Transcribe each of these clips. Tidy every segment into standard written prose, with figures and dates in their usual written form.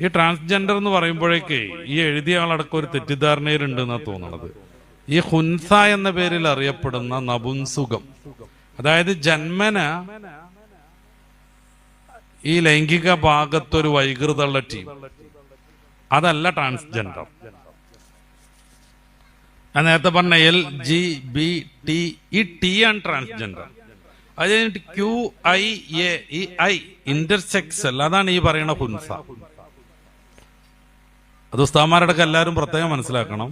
ഈ ട്രാൻസ്ജെൻഡർ എന്ന് പറയുമ്പോഴേക്ക് ഈ എഴുതിയ ആളടക്കം ഒരു തെറ്റിദ്ധാരണയിലുണ്ട് എന്നാണ് തോന്നുന്നത്. ഈ ഹുൻസ എന്ന പേരിൽ അറിയപ്പെടുന്ന നപുംസുകം, അതായത് ജന്മന ഈ ലൈംഗിക ഭാഗത്തൊരു വൈകൃതമുള്ള ടീം, അതല്ല ട്രാൻസ്ജെൻഡർ. ഞാൻ നേരത്തെ പറഞ്ഞ LGBT, ഈ ടി ആണ് ട്രാൻസ്ജെൻഡർ. അത് കഴിഞ്ഞിട്ട് QIA, ഈ I ഇന്റർസെക്സൽ, അതാണ് ഈ പറയുന്ന ഹുൻസ. അത് ഉസ്താദന്മാരുടെ എല്ലാവരും പ്രത്യേകം മനസ്സിലാക്കണം.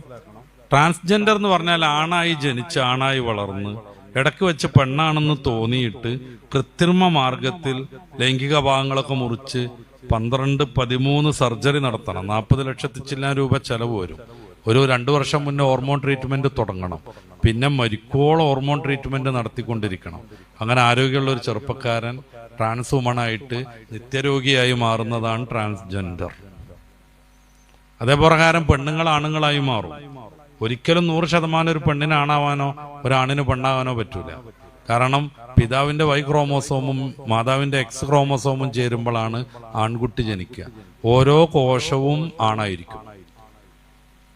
ട്രാൻസ്ജെൻഡർ എന്ന് പറഞ്ഞാൽ ആണായി ജനിച്ച് ആണായി വളർന്ന് ഇടയ്ക്ക് വെച്ച് പെണ്ണാണെന്ന് തോന്നിയിട്ട് കൃത്രിമ മാർഗത്തിൽ ലൈംഗിക ഭാഗങ്ങളൊക്കെ മുറിച്ച് 12-13 സർജറി നടത്തണം. 40 ലക്ഷത്തിൽ ചില്ലാൻ രൂപ ചെലവ് വരും. ഒരു 2 വർഷം മുന്നേ ഹോർമോൺ ട്രീറ്റ്മെന്റ് തുടങ്ങണം. പിന്നെ മരിക്കോളം ഹോർമോൺ ട്രീറ്റ്മെന്റ് നടത്തിക്കൊണ്ടിരിക്കണം. അങ്ങനെ ആരോഗ്യമുള്ള ഒരു ചെറുപ്പക്കാരൻ ട്രാൻസ് വുമണായിട്ട് നിത്യരോഗിയായി മാറുന്നതാണ് ട്രാൻസ്ജെൻഡർ. അതേപ്രകാരം പെണ്ണുങ്ങൾ ആണുങ്ങളായി മാറും. ഒരിക്കലും 100% ഒരു പെണ്ണിന് ആണാവാനോ ഒരാണിന് പെണ്ണാവാനോ പറ്റൂല. കാരണം പിതാവിന്റെ Y ക്രോമോസോമും മാതാവിന്റെ X ക്രോമോസോമും ചേരുമ്പോഴാണ് ആൺകുട്ടി ജനിക്കുക. ഓരോ കോശവും ആണായിരിക്കും.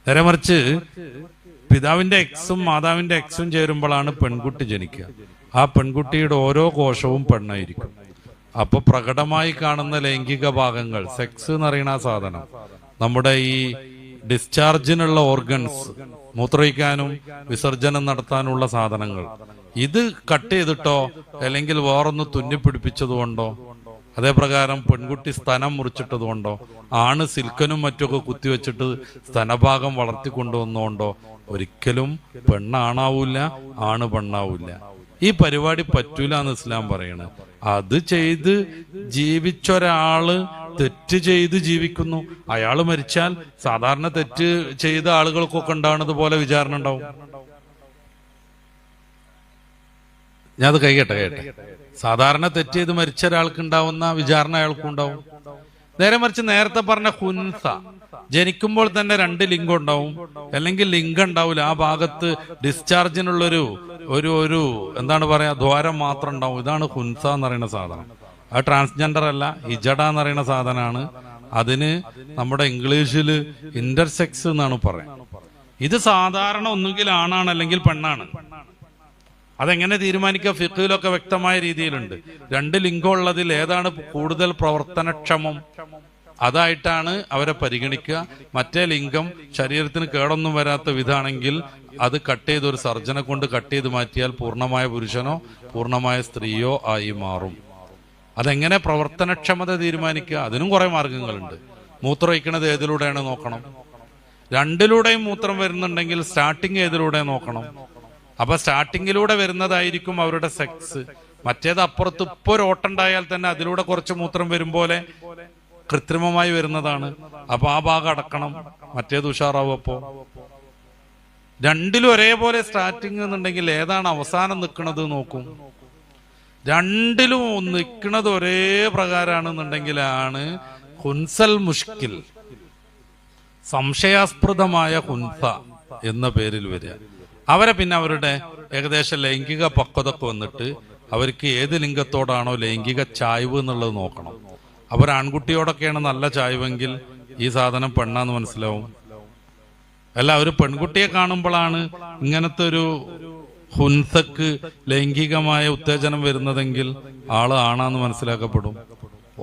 നേരെ മറിച്ച് പിതാവിന്റെ Xും മാതാവിന്റെ Xും ചേരുമ്പോഴാണ് പെൺകുട്ടി ജനിക്കുക. ആ പെൺകുട്ടിയുടെ ഓരോ കോശവും പെണ്ണായിരിക്കും. അപ്പൊ പ്രകടമായി കാണുന്ന ലൈംഗിക ഭാഗങ്ങൾ, സെക്സ് എന്ന് പറയുന്ന ആ സാധനം, നമ്മുടെ ഈ ഡിസ്ചാർജിനുള്ള ഓർഗൻസ്, മൂത്രയിക്കാനും വിസർജനം നടത്താനുള്ള സാധനങ്ങൾ, ഇത് കട്ട് ചെയ്തിട്ടോ അല്ലെങ്കിൽ വേറൊന്ന് തുന്നിപ്പിടിപ്പിച്ചതുകൊണ്ടോ, അതേപ്രകാരം പെൺകുട്ടി സ്തനം മുറിച്ചിട്ടതുകൊണ്ടോ, ആണ് സിൽക്കനും മറ്റൊക്കെ കുത്തിവെച്ചിട്ട് സ്തനഭാഗം വളർത്തിക്കൊണ്ടുവന്നുകൊണ്ടോ ഒരിക്കലും പെണ്ണാണാവൂല, ആണ് പെണ്ണാവൂല. ഈ പരിപാടി പറ്റൂല എന്ന് ഇസ്ലാം പറയണ്. അത് ചെയ്ത് ജീവിച്ചൊരാള് തെറ്റ് ചെയ്ത് ജീവിക്കുന്നു. അയാൾ മരിച്ചാൽ സാധാരണ തെറ്റ് ചെയ്ത ആളുകൾക്കൊക്കെ ഉണ്ടാവുന്നത് പോലെ വിചാരണ ഉണ്ടാവും. ഞാൻ അത് കേട്ടെ. സാധാരണ തെറ്റ് ചെയ്ത് മരിച്ച ഒരാൾക്ക് ഉണ്ടാവുന്ന വിചാരണ അയാൾക്കും ഉണ്ടാവും. നേരെ മറിച്ച് നേരത്തെ പറഞ്ഞ ഹുൻസ, ജനിക്കുമ്പോൾ തന്നെ 2 ലിംഗം ഉണ്ടാവും, അല്ലെങ്കിൽ ലിംഗം ഉണ്ടാവില്ല. ആ ഭാഗത്ത് ഡിസ്ചാർജിനുള്ളൊരു ഒരു എന്താണ് പറയാ, ദ്വാരം മാത്രം ഉണ്ടാവും. ഇതാണ് ഹുൻസ എന്ന് പറയുന്ന സാധനം. അത് ട്രാൻസ്ജെൻഡർ അല്ല, ഇജഡ എന്ന് പറയുന്ന സാധനമാണ്. അതിന് നമ്മുടെ ഇംഗ്ലീഷിൽ ഇന്റർസെക്സ് എന്നാണ് പറയാം. ഇത് സാധാരണ ഒന്നുകിൽ ആണാണ് അല്ലെങ്കിൽ പെണ്ണാണ്. അതെങ്ങനെ തീരുമാനിക്കുക? ഫിഖ്ഹിലൊക്കെ വ്യക്തമായ രീതിയിലുണ്ട്. 2 ലിംഗം ഉള്ളതിൽ ഏതാണ് കൂടുതൽ പ്രവർത്തനക്ഷമം, അതായിട്ടാണ് അവരെ പരിഗണിക്കുക. മറ്റേ ലിംഗം ശരീരത്തിന് കേടൊന്നും വരാത്ത വിധാണെങ്കിൽ അത് കട്ട് ചെയ്ത് ഒരു സർജനെ കൊണ്ട് കട്ട് ചെയ്ത് മാറ്റിയാൽ പൂർണ്ണമായ പുരുഷനോ പൂർണ്ണമായ സ്ത്രീയോ ആയി മാറും. അതെങ്ങനെ പ്രവർത്തനക്ഷമത തീരുമാനിക്കുക? അതിനും കുറെ മാർഗങ്ങളുണ്ട്. മൂത്രം ഒഴിക്കണത് ഏതിലൂടെയാണ് നോക്കണം. 2ലൂടെയും മൂത്രം വരുന്നുണ്ടെങ്കിൽ സ്റ്റാർട്ടിങ് ഏതിലൂടെ നോക്കണം. അപ്പൊ സ്റ്റാർട്ടിങ്ങിലൂടെ വരുന്നതായിരിക്കും അവരുടെ സെക്സ്. മറ്റേത് അപ്പുറത്ത് ഇപ്പൊ ഒരു ഓട്ടുണ്ടായാൽ തന്നെ അതിലൂടെ കുറച്ച് മൂത്രം വരും പോലെ കൃത്രിമമായി വരുന്നതാണ്. അപ്പൊ ആ ഭാഗം അടക്കണം, മറ്റേത് ഉഷാറാവും. അപ്പോ 2ലും ഒരേപോലെ സ്റ്റാർട്ടിങ് എന്നുണ്ടെങ്കിൽ ഏതാണ് അവസാനം നിൽക്കുന്നത് നോക്കും. 2ലും നിൽക്കുന്നത് ഒരേ പ്രകാരമാണെന്നുണ്ടെങ്കിലാണ് ഹുൻസൽ മുഷ്കിൽ, സംശയാസ്പൃതമായ ഹുൻസ എന്ന പേരിൽ വരിക. അവരെ പിന്നെ അവരുടെ ഏകദേശം ലൈംഗിക പക്വതക്ക് വന്നിട്ട് അവർക്ക് ഏത് ലിംഗത്തോടാണോ ലൈംഗിക ചായ്വ് എന്നുള്ളത് നോക്കണം. അവർ ആൺകുട്ടിയോടൊക്കെയാണ് നല്ല ചായ്വെങ്കിൽ ഈ സാധനം പെണ്ണാന്ന് മനസ്സിലാവും. അല്ല, ഒരു പെൺകുട്ടിയെ കാണുമ്പോഴാണ് ഇങ്ങനത്തെ ഒരു ഹുൻസക്ക് ലൈംഗികമായ ഉത്തേജനം വരുന്നതെങ്കിൽ ആള് ആണാന്ന് മനസ്സിലാക്കപ്പെടും.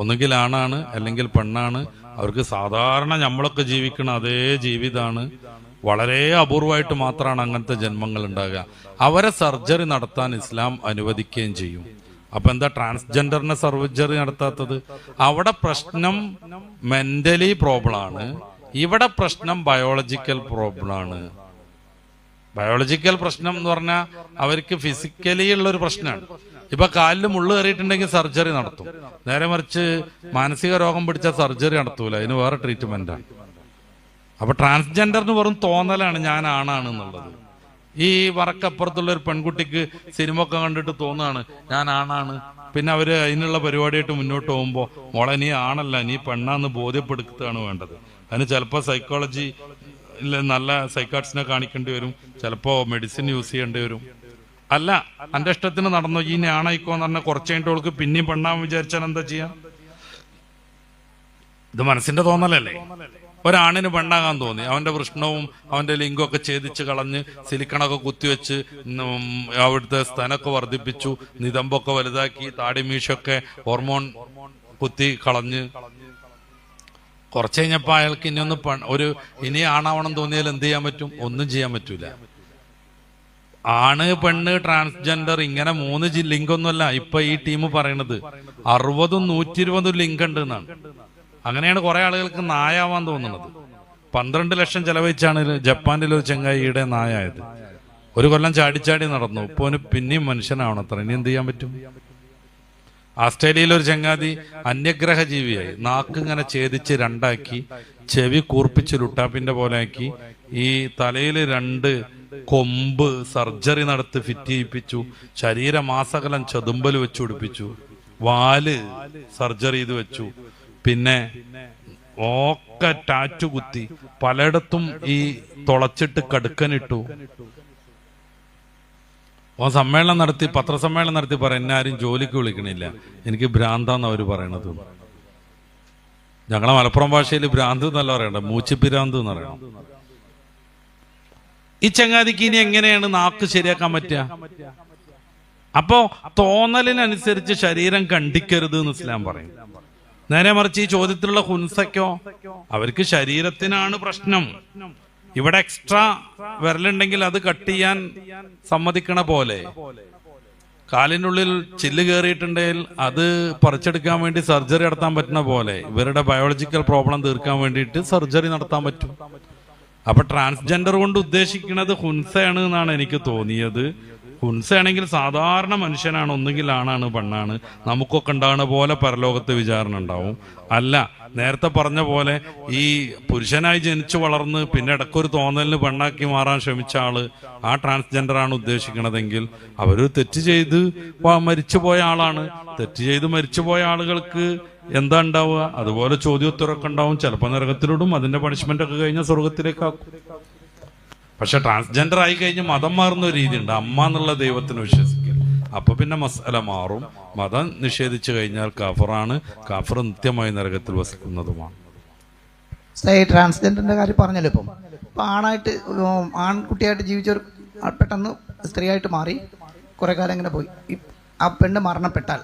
ഒന്നുകിൽ ആണാണ് അല്ലെങ്കിൽ പെണ്ണാണ്. അവർക്ക് സാധാരണ നമ്മളൊക്കെ ജീവിക്കണ അതേ ജീവിതമാണ്. വളരെ അപൂർവമായിട്ട് മാത്രമാണ് അങ്ങനത്തെ ജന്മങ്ങൾ ഉണ്ടാകുക. അവരെ സർജറി നടത്താൻ ഇസ്ലാം അനുവദിക്കുകയും ചെയ്യും. അപ്പൊ എന്താ ട്രാൻസ്ജെൻഡറിനെ സർജറി നടത്താത്തത്? അവിടെ പ്രശ്നം മെന്റലി പ്രോബ്ലം ആണ്, ഇവിടെ പ്രശ്നം ബയോളജിക്കൽ പ്രോബ്ലം ആണ്. ബയോളജിക്കൽ പ്രശ്നം എന്ന് പറഞ്ഞാൽ അവർക്ക് ഫിസിക്കലി ഉള്ളൊരു പ്രശ്നമാണ്. ഇപ്പൊ കാലിൽ മുള്ളു കയറിയിട്ടുണ്ടെങ്കിൽ സർജറി നടത്തും. നേരെ മറിച്ച് മാനസിക രോഗം പിടിച്ച സർജറി നടത്തൂല, അതിന് വേറെ ട്രീറ്റ്മെന്റാണ്. അപ്പൊ ട്രാൻസ്ജെൻഡറിന് വെറും തോന്നലാണ് ഞാൻ ആണാണ് എന്നുള്ളത്. ഈ വറക്കപ്പുറത്തുള്ള ഒരു പെൺകുട്ടിക്ക് സിനിമ ഒക്കെ കണ്ടിട്ട് തോന്നുകയാണ് ഞാൻ ആണാണ്. പിന്നെ അവര് അതിനുള്ള പരിപാടിയായിട്ട് മുന്നോട്ട് പോകുമ്പോൾ മോളെ നീ ആണല്ല നീ പെണ്ണാന്ന് ബോധ്യപ്പെടുത്തുകയാണ് വേണ്ടത്. അതിന് ചിലപ്പോൾ സൈക്കോളജി നല്ല സൈക്കാട്രിസ്റ്റിനെ കാണിക്കേണ്ടി വരും, ചിലപ്പോ മെഡിസിൻ യൂസ് ചെയ്യേണ്ടി വരും. അല്ല, എന്റെ ഇഷ്ടത്തിന് നടന്നോ ഈ ഞാണായിക്കോന്ന് പറഞ്ഞാൽ കുറച്ച് കഴിഞ്ഞിട്ട് അവൾക്ക് പിന്നെയും പെണ്ണാൻ വിചാരിച്ചാൽ എന്താ ചെയ്യാം? ഇത് മനസ്സിന്റെ തോന്നലല്ലേ? ഒരാണിന് പെണ്ണാകാൻ തോന്നി, അവന്റെ വൃഷ്ണവും അവന്റെ ലിംഗമൊക്കെ ഛേദിച്ച് കളഞ്ഞ് സിലിക്കണൊക്കെ കുത്തിവെച്ച് അവിടുത്തെ സ്ഥനമൊക്കെ വർദ്ധിപ്പിച്ചു, നിതമ്പൊക്കെ വലുതാക്കി, താടിമീശൊക്കെ ഹോർമോൺ കുത്തി കളഞ്ഞ് കുറച്ച് കഴിഞ്ഞപ്പോ അയാൾക്ക് ഇനി ആണാവണം തോന്നിയാൽ എന്ത് ചെയ്യാൻ പറ്റും? ഒന്നും ചെയ്യാൻ പറ്റൂല. ആണ്, പെണ്ണ്, ട്രാൻസ്ജെൻഡർ ഇങ്ങനെ 3 ലിംഗൊന്നുമല്ല ഇപ്പൊ ഈ ടീം പറയണത്. 60 120 ലിംഗം ഉണ്ട് എന്നാണ്. അങ്ങനെയാണ് കുറെ ആളുകൾക്ക് നായാവാൻ തോന്നുന്നത്. 12 ലക്ഷം ചെലവഴിച്ചാണ് ജപ്പാനിലെ ഒരു ചെങ്ങായിയുടെ നായായത്. ഒരു കൊല്ലം ചാടിച്ചാടി നടന്നു. ഇപ്പൊ പിന്നെയും മനുഷ്യനാവണം അത്ര. ഇനി എന്ത് ചെയ്യാൻ പറ്റും? ഓസ്ട്രേലിയയിലെ ഒരു ചങ്ങാതി അന്യഗ്രഹ ജീവിയായി. നാക്ക് ഇങ്ങനെ ഛേദിച്ച് 2ആക്കി, ചെവി കൂർപ്പിച്ച് ലുട്ടാപ്പിന്റെ പോലെ ആക്കി, ഈ തലയിൽ 2 കൊമ്പ് സർജറി നടത്തി ഫിറ്റ് ചെയ്യിപ്പിച്ചു, ശരീരമാസകലം ചെതുമ്പൽ വെച്ച് പിടിപ്പിച്ചു, വാല് സർജറി ചെയ്ത് വെച്ചു, പിന്നെ ഒക്കെ ടാറ്റു കുത്തി, പലയിടത്തും ഈ തുളച്ചിട്ട് കടുക്കനിട്ടു. സമ്മേളനം നടത്തി, പത്രസമ്മേളനം നടത്തി എന്നെ ആരും ജോലിക്ക് വിളിക്കണില്ല, എനിക്ക് ഭ്രാന്താന്ന് അവര് പറയണത്. ഞങ്ങളെ മലപ്പുറം ഭാഷയിൽ ഭ്രാന്ത് എന്നല്ല പറയണ്ട, മൂച്ചിപ്പിരാന്ത് എന്ന് പറയണം. ഈ ചങ്ങാതിക്ക് ഇനി എങ്ങനെയാണ് നാക്ക് ശരിയാക്കാൻ പറ്റുക? അപ്പോ തോന്നലിനനുസരിച്ച് ശരീരം കണ്ടിക്കരുത് എന്ന് ഇസ്ലാം പറയും. നേരെ മറിച്ച് ഈ ചോദ്യത്തിലുള്ള ഹുൻസയ്ക്കോ, അവർക്ക് ശരീരത്തിനാണ് പ്രശ്നം. ഇവിടെ എക്സ്ട്രാ വിരലുണ്ടെങ്കിൽ അത് കട്ട് ചെയ്യാൻ സമ്മതിക്കണ പോലെ, കാലിനുള്ളിൽ ചില്ല് കയറിയിട്ടുണ്ടെങ്കിൽ അത് പറിച്ചെടുക്കാൻ വേണ്ടി സർജറി നടത്താൻ പറ്റുന്ന പോലെ, ഇവരുടെ ബയോളജിക്കൽ പ്രോബ്ലം തീർക്കാൻ വേണ്ടിയിട്ട് സർജറി നടത്താൻ പറ്റും. അപ്പൊ ട്രാൻസ്ജെൻഡർ കൊണ്ട് ഉദ്ദേശിക്കുന്നത് ഹുൻസയാണ് എന്നാണ് എനിക്ക് തോന്നിയത്. ഹുൻസയാണെങ്കിൽ സാധാരണ മനുഷ്യനാണ്, ഒന്നുകിൽ ആണാണ് പെണ്ണാണ്, നമുക്കൊക്കെ ഉണ്ടാകുന്ന പോലെ പരലോകത്ത് വിചാരണ ഉണ്ടാവും. അല്ല, നേരത്തെ പറഞ്ഞ പോലെ ഈ പുരുഷനായി ജനിച്ചു വളർന്ന് പിന്നെ ഇടയ്ക്കൊരു തോന്നലിന് പെണ്ണാക്കി മാറാൻ ശ്രമിച്ച ആള് ആ ട്രാൻസ്ജെൻഡർ ആണ് ഉദ്ദേശിക്കണതെങ്കിൽ അവര് തെറ്റ് ചെയ്ത് മരിച്ചുപോയ ആളാണ്. തെറ്റ് ചെയ്ത് മരിച്ചുപോയ ആളുകൾക്ക് എന്താ ഉണ്ടാവുക? അതുപോലെ ചോദ്യോത്തരമൊക്കെ ഉണ്ടാവും. ചിലപ്പോൾ നരകത്തിലിടും, അതിന്റെ പണിഷ്മെന്റ് ഒക്കെ കഴിഞ്ഞാൽ സ്വർഗത്തിലേക്കാക്കും. പക്ഷെ ട്രാൻസ്ജെൻഡർ ആയി കഴിഞ്ഞ് മതം മാറുന്ന ഒരു രീതിയുണ്ട്, അമ്മ എന്നുള്ള ദൈവത്തിന് വിശ്വസിക്കുക. അപ്പൊ പിന്നെ മസല മാറും. മതം നിഷേധിച്ചു കഴിഞ്ഞാൽ കാഫറാണ്, കാഫർ നിത്യമായി നരകത്തിൽ വസിക്കുന്നതുമാണ്. ട്രാൻസ്ജെൻഡറിന്റെ കാര്യം പറഞ്ഞല്ലോ. ഇപ്പം ആണായിട്ട് ആൺകുട്ടിയായിട്ട് ജീവിച്ചവർ പെട്ടെന്ന് സ്ത്രീയായിട്ട് മാറി കുറെ കാലം ഇങ്ങനെ പോയി. ആ പെണ്ണ് മരണപ്പെട്ടാൽ,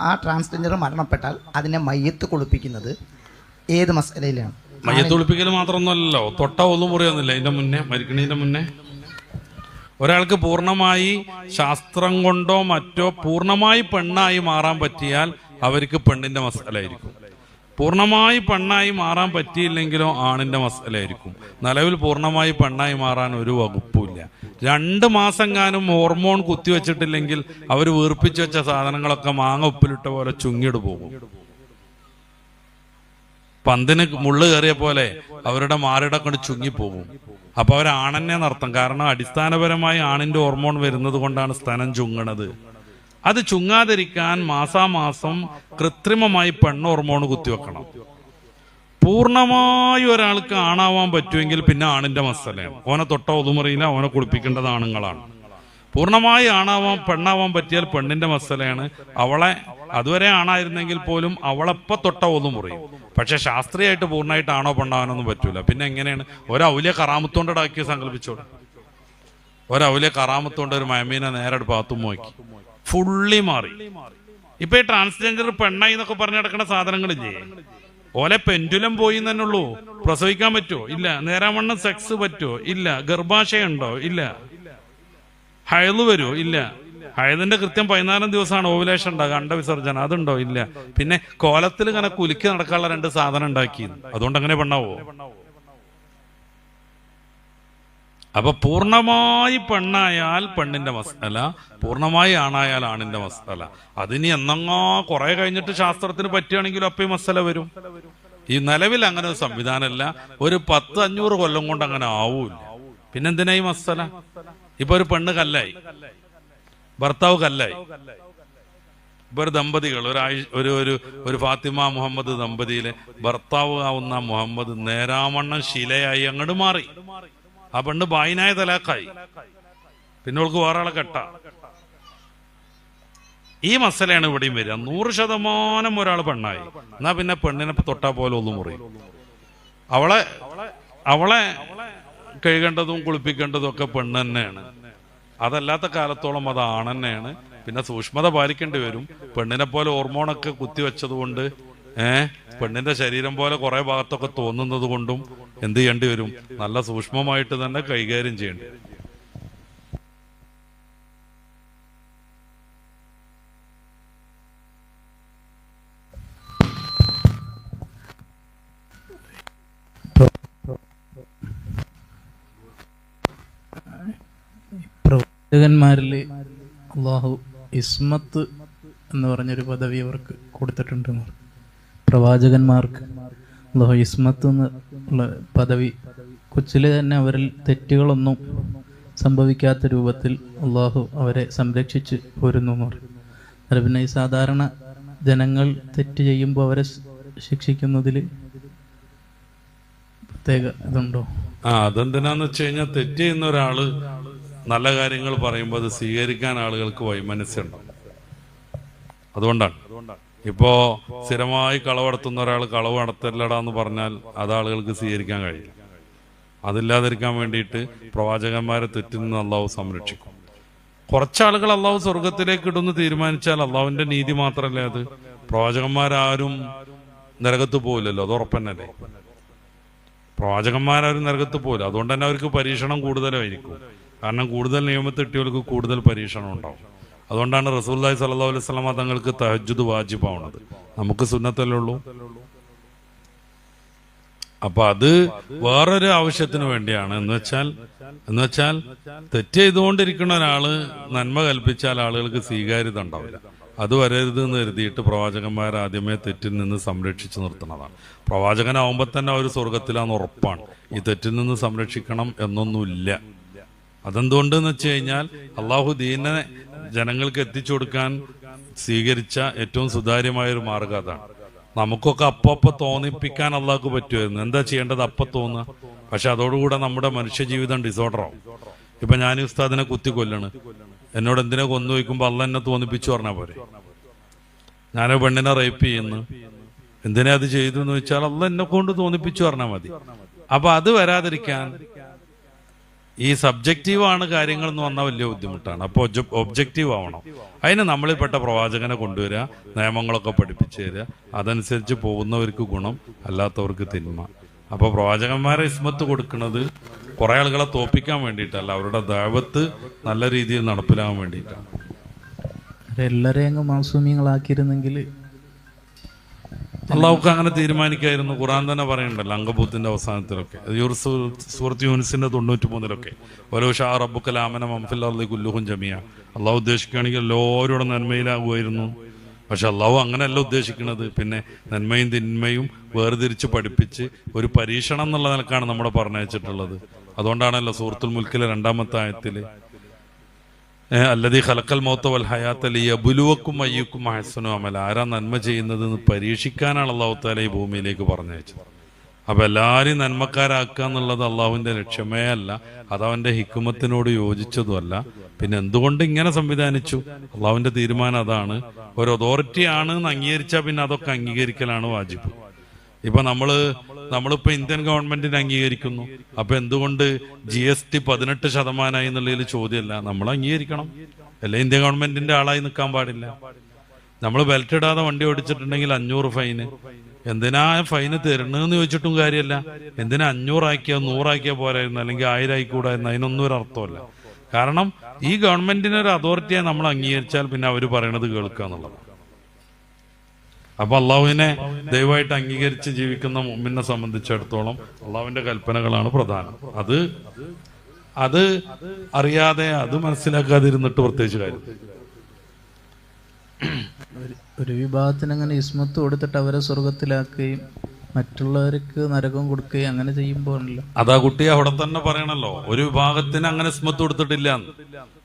ആ ട്രാൻസ്ജെൻഡർ മരണപ്പെട്ടാൽ അതിനെ മയ്യത്ത് കുളിപ്പിക്കുന്നത് ഏത് മസലയിലാണ്? മയ്യത്ത് കുളിപ്പിക്കൽ മാത്രമൊന്നുമല്ലല്ലോ, തൊട്ട ഒന്നും മുറിയൊന്നുമില്ല. ഇതിന്റെ മുന്നേ, മരിക്കണതിന്റെ മുന്നേ ഒരാൾക്ക് പൂർണ്ണമായി ശാസ്ത്രം കൊണ്ടോ മറ്റോ പൂർണ്ണമായി പെണ്ണായി മാറാൻ പറ്റിയാൽ അവർക്ക് പെണ്ണിന്റെ മസലയായിരിക്കും. പൂർണ്ണമായി പെണ്ണായി മാറാൻ പറ്റിയില്ലെങ്കിലോ ആണിന്റെ മസലയായിരിക്കും. നിലവിൽ പൂർണ്ണമായി പെണ്ണായി മാറാൻ ഒരു വകുപ്പുമില്ല. 2 മാസെങ്ങാനും ഹോർമോൺ കുത്തിവെച്ചിട്ടില്ലെങ്കിൽ അവർ വീർപ്പിച്ചു വെച്ച സാധനങ്ങളൊക്കെ മാങ്ങ ഉപ്പിലിട്ട പോലെ ചുങ്ങിട് പോകും. പന്തിന് മുള്ളു കയറിയ പോലെ അവരുടെ മാറിട കൊണ്ട് ചുങ്ങിപ്പോകും. അപ്പൊ അവരാണെന്നെ നടത്തും. കാരണം അടിസ്ഥാനപരമായി ആണിന്റെ ഹോർമോൺ വരുന്നത് കൊണ്ടാണ് സ്തനം ചുങ്ങണത്. അത് ചുങ്ങാതിരിക്കാൻ മാസാമാസം കൃത്രിമമായി പെണ്ണ് ഹോർമോൺ കുത്തിവെക്കണം. പൂർണ്ണമായി ഒരാൾക്ക് ആണാവാൻ പറ്റുമെങ്കിൽ പിന്നെ ആണിന്റെ മസലയാണ്. ഓനെ തൊട്ട ഒതുമുറിയില്ല, ഓനെ കുളിപ്പിക്കേണ്ടത് ആണുങ്ങളാണ്. പൂർണ്ണമായി പെണ്ണാവാൻ പറ്റിയാൽ പെണ്ണിന്റെ മസലയാണ്. അവളെ അതുവരെ ആണായിരുന്നെങ്കിൽ പോലും അവളെപ്പോ തൊട്ട ഒതുമുറിയും. പക്ഷെ ശാസ്ത്രീയമായിട്ട് പൂർണ്ണമായിട്ട് ആണോ പെണ്ണാവാനൊന്നും പറ്റൂല. പിന്നെ എങ്ങനെയാണ്? ഒരൗലിയ കറാമത്തോണ്ട് ഇടാക്കി സങ്കല്പിച്ചോളൂ. ഒരൗലിയ കറാമത്തോണ്ട് ഒരു മയമീനെ നേരെ ഭാഗത്തും നോക്കി ഫുള്ളി മാറി. ഇപ്പൊ ഈ ട്രാൻസ്ജെൻഡർ പെണ്ണായി എന്നൊക്കെ പറഞ്ഞു നടക്കുന്ന സാധനങ്ങളില്ലേ, ഓലെ പെൻഡുലം പോയി തന്നെ ഉള്ളൂ. പ്രസവിക്കാൻ പറ്റുമോ? ഇല്ല. നേരാവണ്ണം സെക്സ് പറ്റുമോ? ഇല്ല. ഗർഭാശയുണ്ടോ? ഇല്ല. ഹയല് വരുമോ? ഇല്ല. ഹയതിന്റെ കൃത്യം 14 ദിവസമാണ് ഓവുലേഷൻ ഉണ്ടാകുക, അണ്ടവിസർജന, അതുണ്ടോ? ഇല്ല. പിന്നെ കോലത്തിൽ ഇങ്ങനെ കുലുക്കി നടക്കാനുള്ള 2 സാധനം ഉണ്ടാക്കി, അതുകൊണ്ട് അങ്ങനെ പെണ്ണാവോ? അപ്പൊ പൂർണ്ണമായി പെണ്ണായാൽ പെണ്ണിന്റെ മസല, പൂർണ്ണമായി ആണായാൽ ആണിന്റെ മസല. അതിനി എന്നങ്ങോ കുറെ കഴിഞ്ഞിട്ട് ശാസ്ത്രത്തിന് പറ്റുകയാണെങ്കിലും അപ്പൊ ഈ മസല വരും. ഈ നിലവിൽ അങ്ങനെ ഒരു സംവിധാനമല്ല. ഒരു 10-500 കൊല്ലം കൊണ്ട് അങ്ങനെ ആവൂല. പിന്നെന്തിനാ ഈ മസല? ഇപ്പൊ ഒരു പെണ്ണ് കല്ലായി, ഭർത്താവ് കല്ലായി. ഇപ്പൊ ഒരു ദമ്പതികൾ, ഒരു ഫാത്തിമ മുഹമ്മദ് ദമ്പതിയിലെ ഭർത്താവ് ആവുന്ന മുഹമ്മദ് നേരാവണ്ണം ശിലയായി അങ്ങോട്ട് മാറി. ആ പെണ്ണ് ബായിനായ തലാക്കായി. പിന്നെ അവൾക്ക് വേറെ ആളെ കെട്ട. ഈ മസലയാണ് ഇവിടെയും വരിക. 100% ഒരാൾ പെണ്ണായി, എന്നാ പിന്നെ പെണ്ണിനെ തൊട്ടാ പോലെ ഒന്നും മുറിയും. അവളെ കഴുകേണ്ടതും കുളിപ്പിക്കേണ്ടതും ഒക്കെ പെണ്ണ് തന്നെയാണ്. അതല്ലാത്ത കാലത്തോളം അത് ആണെന്നെയാണ്. പിന്നെ സൂക്ഷ്മത പാലിക്കേണ്ടി വരും. പെണ്ണിനെ പോലെ ഹോർമോണൊക്കെ കുത്തിവെച്ചത് കൊണ്ട് പെണ്ണിന്റെ ശരീരം പോലെ കുറെ ഭാഗത്തൊക്കെ തോന്നുന്നത് കൊണ്ടും എന്ത് ചെയ്യേണ്ടി വരും? നല്ല സൂക്ഷ്മമായിട്ട് തന്നെ കൈകാര്യം ചെയ്യേണ്ടി വരും. പ്രവാചകന്മാരിൽ അള്ളാഹു ഇസ്മത്ത് എന്ന് പറഞ്ഞൊരു പദവി അവർക്ക് കൊടുത്തിട്ടുണ്ട്. പ്രവാചകന്മാർക്ക് അള്ളാഹു ഇസ്മത്ത് എന്നുള്ള പദവി കൊച്ചിലെ തന്നെ അവരിൽ തെറ്റുകളൊന്നും സംഭവിക്കാത്ത രൂപത്തിൽ അള്ളാഹു അവരെ സംരക്ഷിച്ച് പോരുന്നു എന്ന് പറയും. അത് പിന്നെ ഈ സാധാരണ ജനങ്ങൾ തെറ്റ് ചെയ്യുമ്പോൾ അവരെ ശിക്ഷിക്കുന്നതിൽ പ്രത്യേക ഇതുണ്ടോ? അതെന്തിനാന്ന് വെച്ച് കഴിഞ്ഞാൽ തെറ്റ് ചെയ്യുന്ന ഒരാള് നല്ല കാര്യങ്ങൾ പറയുമ്പോൾ അത് സ്വീകരിക്കാൻ ആളുകൾക്ക് വൈമനസ്സുണ്ടാവും. അതുകൊണ്ടാണ് ഇപ്പോ സ്ഥിരമായി കളവ് നടത്തുന്ന ഒരാൾ കളവ് നടത്തല്ലടാന്ന് പറഞ്ഞാൽ അത് ആളുകൾക്ക് സ്വീകരിക്കാൻ കഴിയില്ല. അതില്ലാതിരിക്കാൻ വേണ്ടിയിട്ട് പ്രവാചകന്മാരെ തെറ്റിൽ നിന്ന് അള്ളാഹു സംരക്ഷിക്കും. കുറച്ചാളുകൾ അള്ളാഹു സ്വർഗത്തിലേക്ക് ഇടുന്ന് തീരുമാനിച്ചാൽ അള്ളാഹുവിന്റെ നീതി മാത്രമല്ലേ അത്. പ്രവാചകന്മാരാരും നരകത്ത് പോവില്ലല്ലോ, അത് ഉറപ്പന്നല്ലേ. പ്രവാചകന്മാരാരും നരകത്ത് പോവില്ല. അതുകൊണ്ട് തന്നെ അവർക്ക് പരീക്ഷണം കൂടുതലായിരിക്കും. കാരണം കൂടുതൽ നിയമത്ത് കിട്ടിയവർക്ക് കൂടുതൽ പരീക്ഷണം ഉണ്ടാവും. അതുകൊണ്ടാണ് റസൂലുള്ളാഹി സ്വല്ലല്ലാഹു അലൈഹി വസല്ലം തങ്ങൾക്ക് തഹജ്ജുദ് വാജിബാവുന്നത്. നമുക്ക് സുന്നത്തല്ലേ ഉള്ളൂ. അപ്പൊ അത് വേറൊരു ആവശ്യത്തിന് വേണ്ടിയാണ്. എന്ന് വെച്ചാൽ തെറ്റ് ചെയ്തുകൊണ്ടിരിക്കുന്ന ഒരാള് നന്മ കൽപ്പിച്ചാൽ ആളുകൾക്ക് സ്വീകാര്യത ഉണ്ടാവില്ല. അത് വരരുത് എന്ന് കരുതിയിട്ട് പ്രവാചകന്മാർ ആദ്യമേ തെറ്റിൽ നിന്ന് സംരക്ഷിച്ചു നിർത്തുന്നതാണ്. പ്രവാചകനാവുമ്പോൾ തന്നെ അവർ സ്വർഗത്തിലാന്ന് ഉറപ്പാണ്. ഈ തെറ്റിൽ നിന്ന് സംരക്ഷിക്കണം എന്നൊന്നുമില്ല. അതെന്തുകൊണ്ടെന്ന് വെച്ച് കഴിഞ്ഞാൽ അള്ളാഹു ദീനെ ജനങ്ങൾക്ക് എത്തിച്ചു കൊടുക്കാൻ സ്വീകരിച്ച ഏറ്റവും സുതാര്യമായൊരു മാർഗം അതാണ്. നമുക്കൊക്കെ അപ്പോ തോന്നിപ്പിക്കാൻ അള്ളാഹ്ക്ക് പറ്റുമായിരുന്നു. എന്താ ചെയ്യേണ്ടത്? അപ്പം തോന്നുക. പക്ഷെ അതോടുകൂടെ നമ്മുടെ മനുഷ്യജീവിതം ഡിസോർഡറാവും. ഇപ്പൊ ഞാൻ ഉസ്താദിനെ കുത്തിക്കൊല്ലാണ്, എന്നോട് എന്തിനെ കൊന്നു വയ്ക്കുമ്പോൾ അള്ള എന്നെ തോന്നിപ്പിച്ചു പറഞ്ഞാൽ പോരെ. ഞാനോ പെണ്ണിനെ റേപ്പ് ചെയ്യുന്നു, എന്തിനാ അത് ചെയ്തു എന്ന് വെച്ചാൽ അള്ള എന്നെ കൊണ്ട് തോന്നിപ്പിച്ചു പറഞ്ഞാൽ മതി. അപ്പൊ അത് വരാതിരിക്കാൻ ഈ സബ്ജക്റ്റീവാണ് കാര്യങ്ങൾ എന്ന് വന്നാൽ വലിയ ബുദ്ധിമുട്ടാണ്. അപ്പോൾ ഒബ്ജക്റ്റീവ് ആവണം. അതിന് നമ്മളിൽപ്പെട്ട പ്രവാചകനെ കൊണ്ടുവരിക, നിയമങ്ങളൊക്കെ പഠിപ്പിച്ചു തരിക, അതനുസരിച്ച് പോകുന്നവർക്ക് ഗുണം, അല്ലാത്തവർക്ക് തിന്മ. അപ്പോൾ പ്രവാചകന്മാരെ ഇസ്മത്ത് കൊടുക്കുന്നത് കുറെ ആളുകളെ തോപ്പിക്കാൻ വേണ്ടിയിട്ടല്ല, അവരുടെ ദഅവത്ത് നല്ല രീതിയിൽ നടപ്പിലാകാൻ വേണ്ടിയിട്ടാണ്. എല്ലാരെയും അങ്ങ് മാസൂമികളാക്കിയിരുന്നെങ്കിൽ അള്ളാഹുക്ക് അങ്ങനെ തീരുമാനിക്കായിരുന്നു. ഖുർആൻ തന്നെ പറയുന്നുണ്ടല്ലോ അങ്കബൂത്തിന്റെ അവസാനത്തിലൊക്കെ, സൂറത്ത് യൂനിസിന്റെ 93 ഓരോ ഷാ റബ്ബുക ലആമന മൻ ഫിൽ അർളി കുല്ലുഹും ജമിഅ. അള്ളാഹു ഉദ്ദേശിക്കുകയാണെങ്കിൽ എല്ലാവരോടും നന്മയിലാകുമായിരുന്നു. പക്ഷെ അള്ളാഹു അങ്ങനെയല്ല ഉദ്ദേശിക്കുന്നത്. പിന്നെ നന്മയും തിന്മയും വേർതിരിച്ച് പഠിപ്പിച്ച് ഒരു പരീക്ഷണം എന്നുള്ള നിലക്കാണ് നമ്മളെ പറഞ്ഞയച്ചിട്ടുള്ളത്. അതുകൊണ്ടാണല്ലോ സൂറത്തുൽ മുൽക്കിലെ 2-ാമത്തെ ആയത്തില് അല്ലദീ ഖലഖൽ മൗത വൽ ഹയാത ലിയബ്ലുവക്കും അയ്യുക്കും അഹ്സനു അമല. ആരാ നന്മ ചെയ്യുന്നത് എന്ന് പരീക്ഷിക്കാനാണ് അള്ളാഹു തആല ഈ ഭൂമിയിലേക്ക് പറഞ്ഞയച്ചത്. അപ്പൊ എല്ലാവരെയും നന്മക്കാരാക്കുക എന്നുള്ളത് അള്ളാഹുവിന്റെ ലക്ഷ്യമേ അല്ല, അത് അവന്റെ ഹിക്മത്തിനോട് യോജിച്ചതുമല്ല. പിന്നെ എന്തുകൊണ്ട് ഇങ്ങനെ സംവിധാനിച്ചു? അള്ളാഹുവിന്റെ തീരുമാനം അതാണ്. ഒരു അതോറിറ്റി ആണ് എന്ന് അംഗീകരിച്ചാൽ പിന്നെ അതൊക്കെ അംഗീകരിക്കലാണ് വാജിബ്. ഇപ്പൊ നമ്മളിപ്പോ ഇന്ത്യൻ ഗവൺമെന്റിനെ അംഗീകരിക്കുന്നു. അപ്പൊ എന്തുകൊണ്ട് GST 18% എന്നുള്ളതിൽ ചോദ്യമല്ല, നമ്മൾ അംഗീകരിക്കണം. അല്ലെ ഇന്ത്യൻ ഗവൺമെന്റിന്റെ ആളായി നിൽക്കാൻ പാടില്ല. നമ്മൾ ബെൽറ്റ് ഇടാതെ വണ്ടി ഓടിച്ചിട്ടുണ്ടെങ്കിൽ 500 ഫൈന്. എന്തിനാ ഫൈന് തരണമെന്ന് ചോദിച്ചിട്ടും കാര്യമല്ല. എന്തിനാ 500 ആക്കിയോ 100 ആക്കിയോ പോരായിരുന്നു, അല്ലെങ്കിൽ 1000 ആയിക്കൂടായിരുന്നു? അതിനൊന്നും ഒരു അർത്ഥമല്ല. കാരണം ഈ ഗവൺമെന്റിന് ഒരു അതോറിറ്റിയെ നമ്മൾ അംഗീകരിച്ചാൽ പിന്നെ അവർ പറയണത് കേൾക്കുക എന്നുള്ളത്. അപ്പൊ അള്ളാഹുവിനെ ദൈവമായിട്ട് അംഗീകരിച്ച് ജീവിക്കുന്ന മുഅ്മിനെ സംബന്ധിച്ചിടത്തോളം അള്ളാഹുവിന്റെ കൽപ്പനകളാണ് പ്രധാനം. അത് അറിയാതെ, അത് മനസ്സിലാക്കാതിരുന്നിട്ട് പ്രത്യേകിച്ച് കാര്യം. ഒരു വിഭാഗത്തിന് അങ്ങനെ ഇസ്മത്ത് കൊടുത്തിട്ട് അവരെ സ്വർഗത്തിലാക്കുകയും മറ്റുള്ളവർക്ക് നരകം കൊടുക്കുകയും അങ്ങനെ ചെയ്യുമ്പോഴല്ലോ. അതാ കുട്ടി അവിടെ തന്നെ പറയണല്ലോ, ഒരു വിഭാഗത്തിന് അങ്ങനെ ഇസ്മത്ത് കൊടുത്തിട്ടില്ല.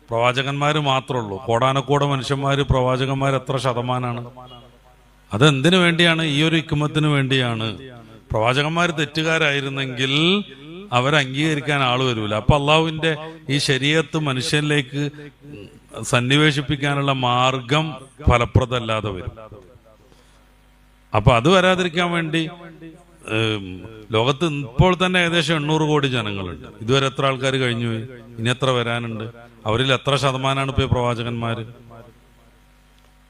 പ്രവാചകന്മാര് മാത്രമേ ഉള്ളൂ. കോടാനക്കോടെ മനുഷ്യന്മാര് പ്രവാചകന്മാർ എത്ര ശതമാനാണ്? അതെന്തിനു വേണ്ടിയാണ്? ഈ ഒരു ഹിക്മത്തിന് വേണ്ടിയാണ്. പ്രവാചകന്മാർ തെറ്റുകാരായിരുന്നെങ്കിൽ അവരെ അംഗീകരിക്കാൻ ആള് വരൂല. അപ്പൊ അള്ളാഹുവിന്റെ ഈ ശരീഅത്ത് മനുഷ്യനിലേക്ക് സന്നിവേശിപ്പിക്കാനുള്ള മാർഗം ഫലപ്രദമല്ലാതെ വരും. അപ്പൊ അത് വരാതിരിക്കാൻ വേണ്ടി ലോകത്ത് ഇപ്പോൾ തന്നെ ഏകദേശം 800 കോടി ജനങ്ങളുണ്ട്. ഇതുവരെ എത്ര ആൾക്കാർ കഴിഞ്ഞു പോയി? ഇനി എത്ര വരാനുണ്ട്? അവരിൽ എത്ര ശതമാനമാണ് ഇപ്പൊ പ്രവാചകന്മാര്?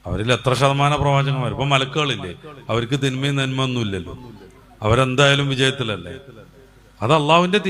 അവരിൽ എത്ര ശതമാനം പ്രവാചകന്മാർ? ഇപ്പൊ മലക്കുകളില്ലേ, അവർക്ക് തിന്മയും നന്മ ഒന്നും ഇല്ലല്ലോ. അവരെന്തായാലും വിജയത്തിലല്ലേ. അത് അള്ളാഹുവിന്റെ